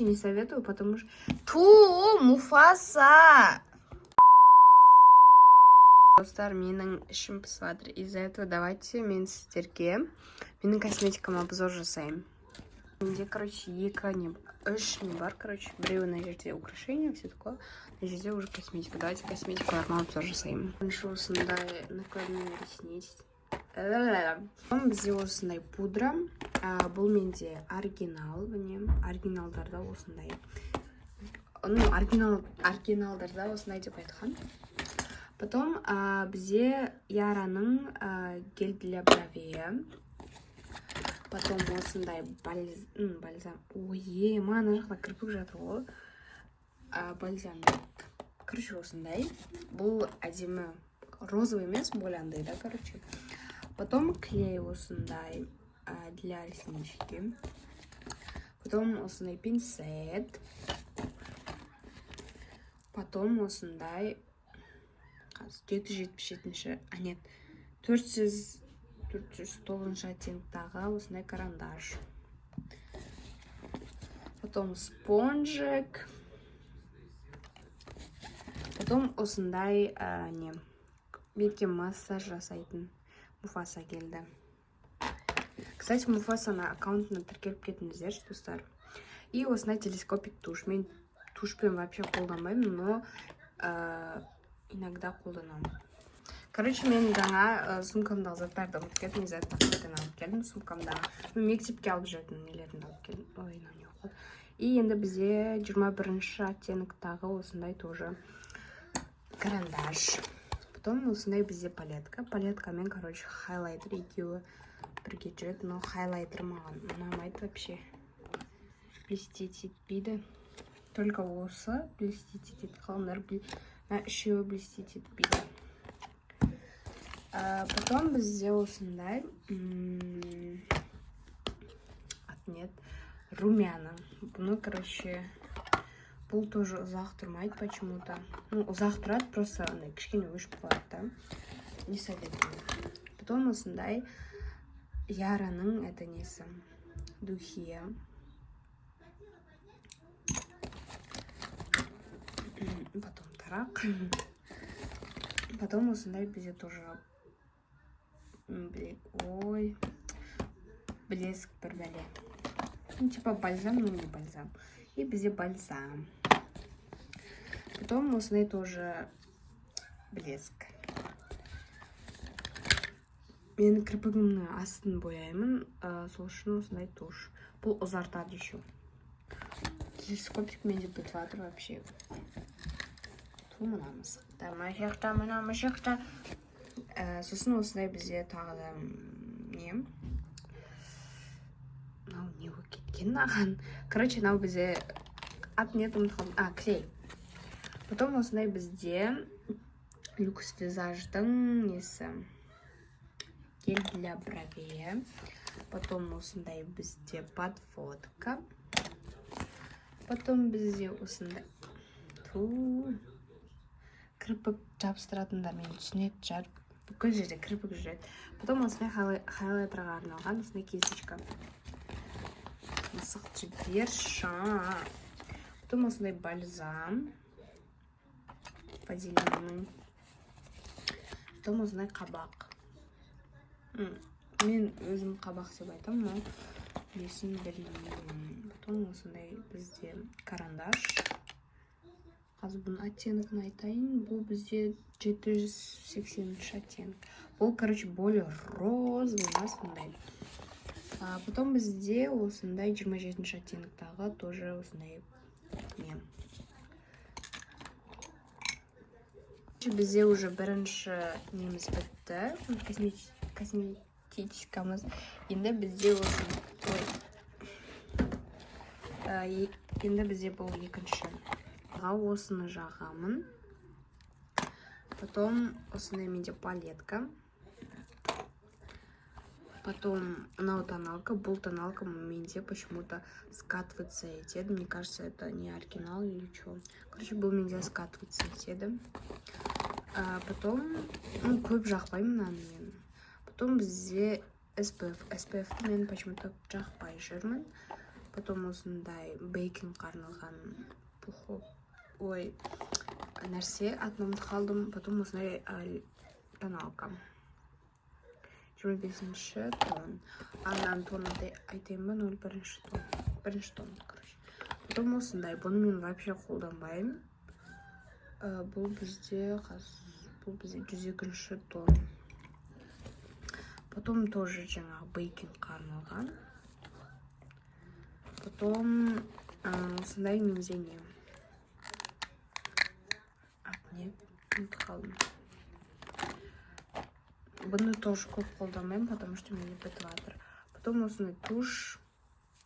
Не советую, потому что... Муфаса! Достар, менің ішім пысып жатыр. Из-за этого давайте мен сіздерге менің косметикам обзор жасаймын. Менде, короче, үш не бар, короче. Біреуі на жерде украшения, все такое. На жерде уже косметика. Давайте косметикаларыма обзор жасаймын. Бірінші осындай накладной ресниц. Бізде осындай пудра. Бұл менде оригинал. Оригиналдарда осындай. Оригиналдарда осындай деп айтқан. Потом бізде Яраның гель для бровей. Потом осындай бальзам. Ой, мана жақта кірпік жатыр ғой. Бальзам. Короче, осындай. Бұл әдемі розовый емес, более андай, да, короче. Потом клей осындай для реснички. Потом осындай пинцет. Потом осындай 777-ші, нет, 409-ші оттенктағы осындай карандаш. Потом спонжик. Потом осындай бетке массаж жасайтын Муфаса келді. Кстати, Муфасаны аккаунтына тіркеліп кетіңіздер, достар. И осындай телескопик туш. Мен тушпен вообще қолданбаймын, но иногда қолданамын. Короче, мен жаңа сумкамдағы заттарды алып келдім. Из-за пакеттен алып келдім сумкамдағы. Мектепке алып жүретін нелерімді алып келдім. Ой, не оқыды. И енді бізде 21-ші оттенктағы осындай тоже карандаш. Потом осындай бізде палетка. Палеткамен, короче, хайлайтер екеуі бірге жүреді. Но хайлайтер маған ұнамайды вообще. Блестеть етпейді. Только осы блестеть етеді. Қалындар үшеуі блестеть етпейді. Потом бізде осындай нет, румяна. Бұны, короче, бұл тоже ұзақ тұрмайды почему-то. Ну, ұзақ тұрады, просто кішкене өшіп қалады, да. Не советую. Потом осындай Яраның это несі духи. Потом тарақ. Потом осындай бізде тоже блеск бір бәле. Ну, типа бальзам, но не бальзам. И бізде бальзам. Потом осындай тоже блеск. Мен кірпігімнің астын бояймын. Сол үшін осындай туш. Бұл ұзартады еще. Телескопик менде бітіп жатыр вообще. Мына мысықта, мына мысықта. Сосын осындай бізде тағы да не болып кеткен аған. Короче, мынау бізде клей. Потом осындай бізде люкс визаждың несі гель для бровей. Потом осындай бізде подводка. Потом бізде осындай кірпік жабыстыратындар мен түсінеді жар. Бүкіл жерде кірпік жүреді. Потом осындай хайлайтерға арналған осындай кисточка. Мысық жіберші. Потом осындай бальзам. Поделенный. Потом осындай қабақ. Мен өзім қабақ деп айтам, но несін білмеймін. Потом осындай бізде карандаш. Қазір бұның оттенкін айтайын. Бұл бізде 780-ші оттенк. Бұл, короче, более розовый, осындай. Потом бізде осындай 27-ші оттенктағы тоже осындай не. Бізде уже бірінші неміз бітті. Косметическамыз. Енді бізде бұл екінші. Осыны жағамын. Потом осындай менде палетка. Потом мынау тоналка. Бұл тоналка менде почему-то скатываться етеді. Мне кажется, это не оригинал или что. Короче, бұл менде скатываться етеді. Потом, көп жақпаймын мен. Потом бізде SPF. SPF мен почему-то жақпай жүрмін. потом осындай бейкинге арналған нәрсе атын ұмытып қалдым. Потом осындай тоналка 25-ші тон. Анан тонны айтайын ба, 01-ші тон. Бірінші тон, короче. Потом осындай, бұны мен вообще қолданбаймын. Бұл бізде 102-ші тон. Потом тоже жаңағы бейкинге арналған. Потом осындай менде не? Не? Ұмытып қалдым. Бұны тоже көп қолданбаймын, потому что менде бітіп жатыр. Потом осындай туш.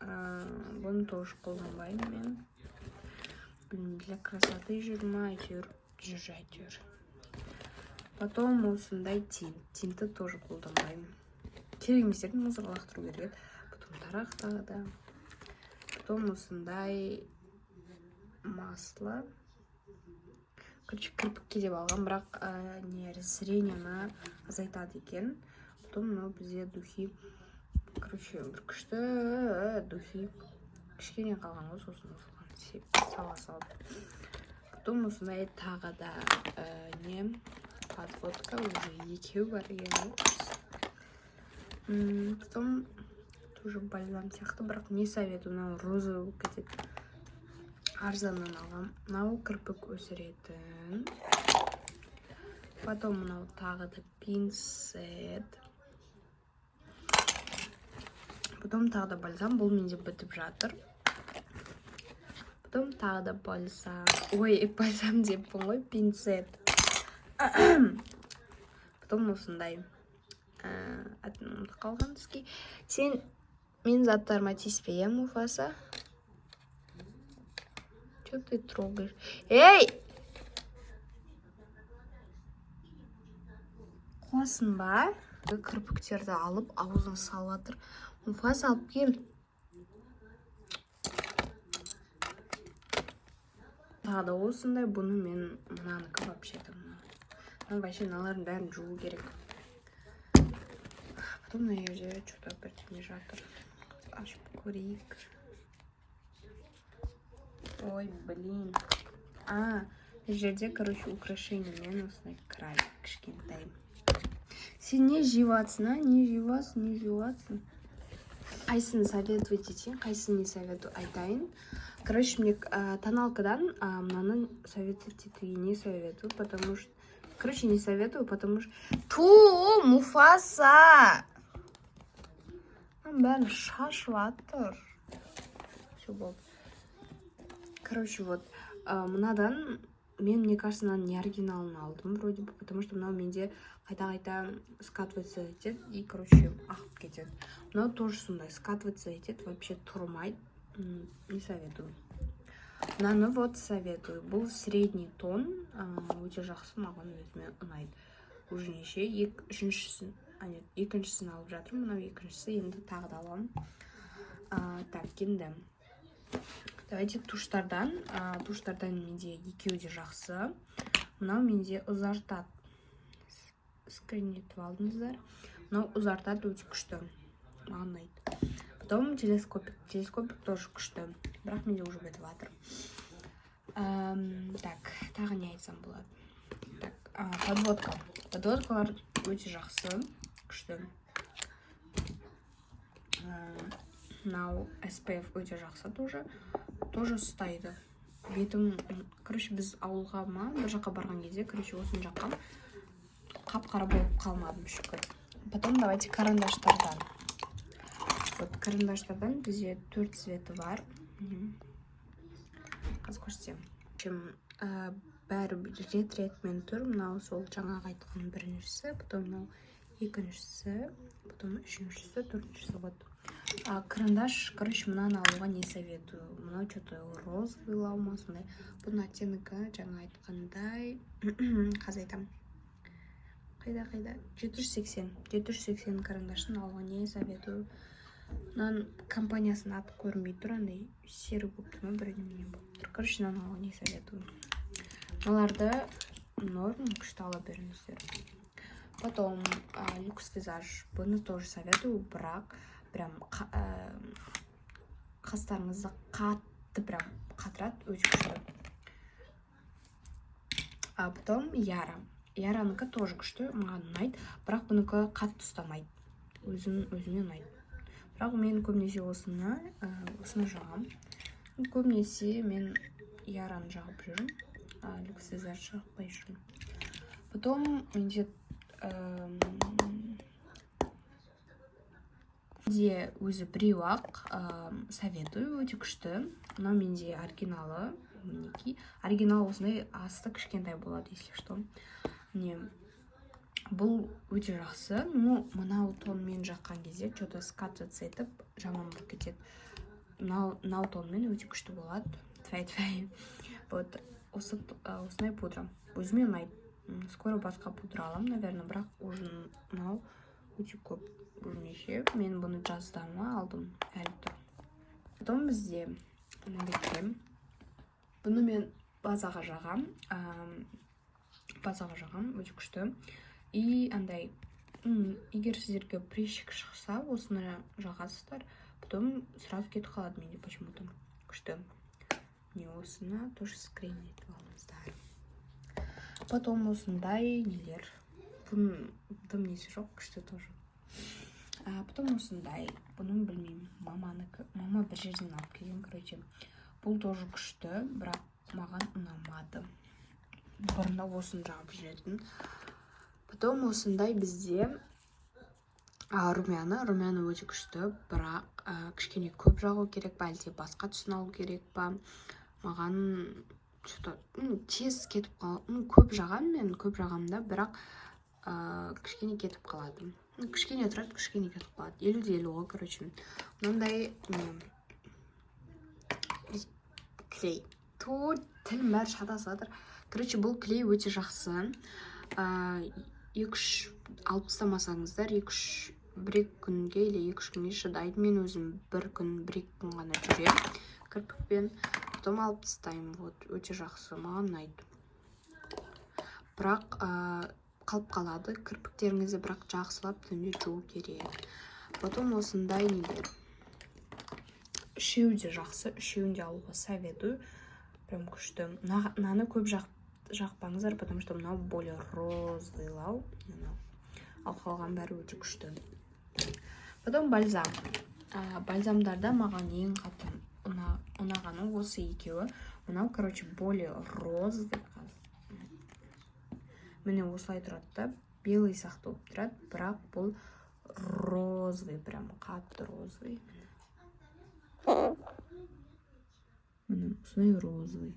Бұны тоже қолданбаймын мен. Для красоты жүрма, әйтеуір жүр әйтеуір. Потом осындай тинті тоже қолданбаймын. Керек еместерін мусорға лақтыру керек. Потом тарақ тағы да. Потом осындай масло. Короче, кірпікке деп алған, бірақ зрениені азайтады екен. Потом мынау бізде духи. Короче, бір күшті духи. Кішкене қалған ғой, сосын сала салып. Потом осындай тағы да подводка, уже екеу бар екен. Потом тоже бальзам сияқты, бірақ не советую, мынау розовый болып кетеді. Арзаннан алғам. Мынау кірпік өсіретін. Потом мынау тағы да пинцет. Потом тағы да бальзам, бұл менде бітіп жатыр. Потом тағы да бальзам. Бальзам деппін ғой, пинцет. Потом осындай атын ұмытып қалған іске. Сен мен заттарыма тиіспе, Муфаса? Что ты трогаешь? Эй! Қуасын ба? Кірпіктерді алып, аузын салып жатыр. Муфаса, алып кел. Тағы да осындай, бұны мен мынаныкі вообще-то. Вообще мыналардың бәрін жуу керек. Потом мына жерде что-то бірдеңе жатыр. Ашып көрейік. Ой, блин. Мына жерде, короче, украшениемен осындай край кішкентай. Сен не жеватсың, а? Не жеватсың? Қайсыны советовать етейін, қайсыны не советую айтайын. Короче, мне тоналкадан мынаны советовать етуге не советую, потому что... Короче, не советую, потому что... Муфаса! Бәрін шашып жатыр. Все болды. Короче, вот, мынадан, мне кажется, мынаның не оригиналын алдым, вроде бы, потому что мынау менде қайта-қайта скатывается етеді, и, короче, ағып кетеді. Мынау тоже сондай, скатываться етеді, вообще тұрмайды, не советую. Мынаны вот советую. Бұл средний тон, өте жақсы, маған өзіме ұнайды. Уже неше, екіншісін алып жатырмын, мынау екіншісі, енді тағы да аламын. Так, енді. Давайте туштардан менде екеуі де жақсы. Мынау менде ұзартады. Скринетіп алдыңыздар. Мынау ұзартады өте күшті. Маған ұнайды. Потом телескопик. Телескопик тоже күшті. Бірақ менде уже бітіп жатыр. Так, тағы не айтсам болады. Так, подводка. Подводкалар өте жақсы. Күшті. Мынау SPF өте жақсы тоже. Тоже ұстайды. Бетім, короче, біз ауылға бір жаққа барған кезде, короче, осын жаққа қап-қара болып қалмадым, шүкір. Потом давайте карандаштардан. Вот карандаштардан бізде 4 цветі бар. Қазір көрсетем. Бәрі рет-ретмен тұр. Мынау сол жаңағы айтқан біріншісі, потом мынау екіншісі, потом үшіншісі, төртіншісі. Вот. Карандаш, короче, мынаны алуға не советую. Мынау что-то розовый лаума, сондай. Бұның оттенікі жаңа айтқандай. Қазір айтам. Қайда? 780 карандашын алуға не советую. Мынаның компаниясын аты көрінбей тұр, андай сері болып тұр ма, бірдеңе болып тұр. Короче, мынаны алуға не советую. Мыналарды норм күшті ала беріңіздер. Потом люкс визаж. Бұны тоже советую, бірақ прям қастарыңызды қатты прям қатырады, өте күшті. Потом Яранікі тоже күшті, маған ұнайды, бірақ бұнікі қатты ұстамайды, өзіме ұнайды. Бірақ мен көбінесе осыны жағам. Көбінесе мен Яраны жағып жүрім, сіздер жақпай жүрім. Потом менде өзі біреу-ақ советую, өте күшті. Мынау менде оригиналы. Оригинал осындай асты кішкентай болады, если что. Бұл өте жақсы. Мынау тонмен жаққан кезде что-то скатываться етіп, жаман болып кетеді. Мынау тонмен өте күшті болады. Тфәй. Вот, осындай пудра. Өзіме ұнайды. Скоро басқа пудра алам, наверное, бірақ уже мынау өте көп. Бірнеше. Мен бұны жаздама алдым, әлі тұр. Потом бізде бұны мен базаға жағам. Өте күшті. И андай, егер сіздерге прыщик шықса, осыны жағасыздар, потом сразу кетіп қалады менде почему-то. Күшті. Не осыны тоже скрин етіп алыңыздар. Потом осындай нелер. Бұның несі жоқ, күшті тоже. Потом осындай. Бұның білмеймін. Мама бір жерден алып келген, короче. Бұл тоже күшті, бірақ маған ұнамады. Бұрында осыны жағып жүретін. Потом осындай бізде румяна өте күшті, бірақ кішкене көп жағу керек па, әлде басқа түсін алу керек па. Маған тез кетіп қалады. Көп жағамда, бірақ кішкене кетіп қалады. Кішкене тұрады, кішкене кетіп қалады. 50-50, короче. Мынандай клей. Тілім бәрі шатасыдыр. Короче, бұл клей өте жақсы. 2-3 алып тастамасаңыздар, 1-2 күнге или 2-3 күнге шыдайды. Мен өзім 1 күн ғана жүрем кірпікпен. Потом алып тастаймын. Өте жақсы, маған ұнайды. Бірақ қалып қалады. Кірпіктеріңізді бірақ жақсылап түнде жуу керек. Потом осындай нелер. Үшеуі де жақсы, үшеуін де алуға советую. Прям күшті. Мынаны көп жақпаңыздар, потому что мынау более розовый-лау. Ал қалған бәрі өте күшті. Потом бальзам. Бальзамдарда маған ең қатты ұнағаны осы екеуі. Мынау, короче, более розовый. Міне осылай тұрады да, белый сақты болып тұрады, бірақ бұл розовый, прям қатты розовый. Міне осылай розовый.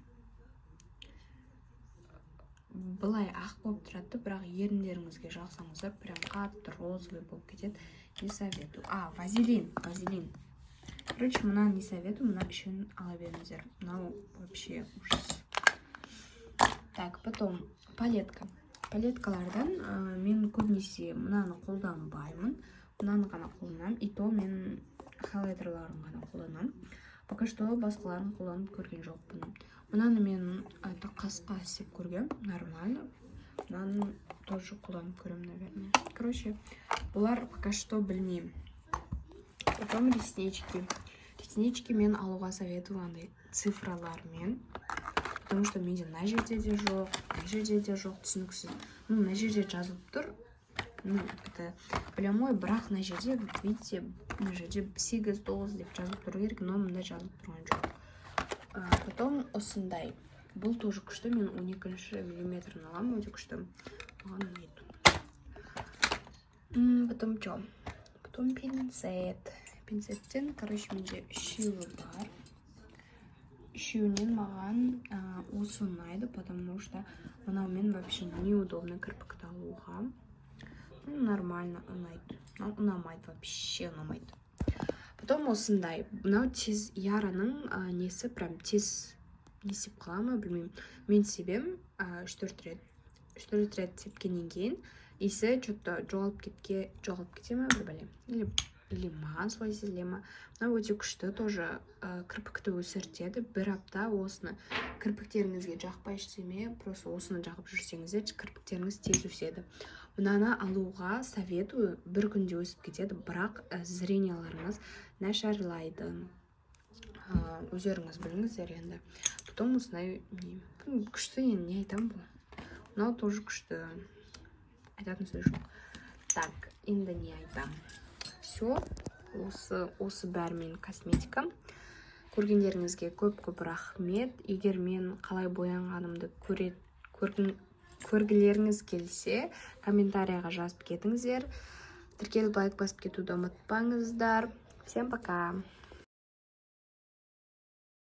Бұлай ақ болып тұрады, бірақ еріндеріңізге жақсаңыздар, прям қатты розовый болып кетеді. Не советую. Вазелин. Короче, мына не советую, мына үшін ала беріңіздер. Мынау вообще ужас. Так, потом палетка. Палеткалардан мен көбінесе мынаны қолданбаймын. Мынаны ғана қолданам. И то мен хайлайтерларын ғана қолданам. Пока что басқаларын қолданып көрген жоқпын. Мынаны мен қасқа істеп көргем, нормально. Мынаны тоже қолданып көрем, наверное. Короче, бұлар пока что білмеймін. Потом реснички. Реснички мен алуға советую андай цифралармен. Потому что менде мына жерде де жоқ, түсініксіз. Мына жерде жазылып тұр. Это прямой, бірақ мына жерде, видите, мына жерде 8-9 деп жазылып тұру керек, но мында жазылып тұрған жоқ. Потом осындай. Бұл тоже күшті, мен 12 миллиметр алам, өте күшті. Маған ұнайды. Потом что? Потом пинцет. Пинцеттен, короче, менде үшеуі бар. Үшеуінен маған осы ұнайды, потому что мынаумен вообще неудобно кірпікті алуға. Нормально ұнайды. Ұнамайды, вообще ұнамайды. Потом осындай. Мынау тез Яраның несі, прям тез несіп қалама, білмеймін. Мен себем 4 рет тепкенен кейін, есі что-то жоғалып кете ме, бір бәлем. Или маған солай сезіле ма. Мынау өте күшті, тоже кірпікті өсіртеді. Бір апта осыны кірпіктеріңізге жақпай іштеме, просто осыны жағып жүрсеңіздер, кірпіктеріңіз тез өседі. Мынаны алуға советую, бір күнде өсіп кетеді, бірақ зренияларыңыз нашарлайды. өздеріңіз біліңіздер енді. Потом осындай күшті, енді не айтамын бұл. Мынау тоже күшті. Айтатын сөз жоқ. Так, енді не айтам. Все, осы бәрі менің косметикам. Көргендеріңізге көп рахмет. Егер мен қалай боянғанымды көргілеріңіз келсе, комментарияға жазып кетіңіздер. Тіркеліп лайк басып кетуді ұмытпаңыздар. Всем пока!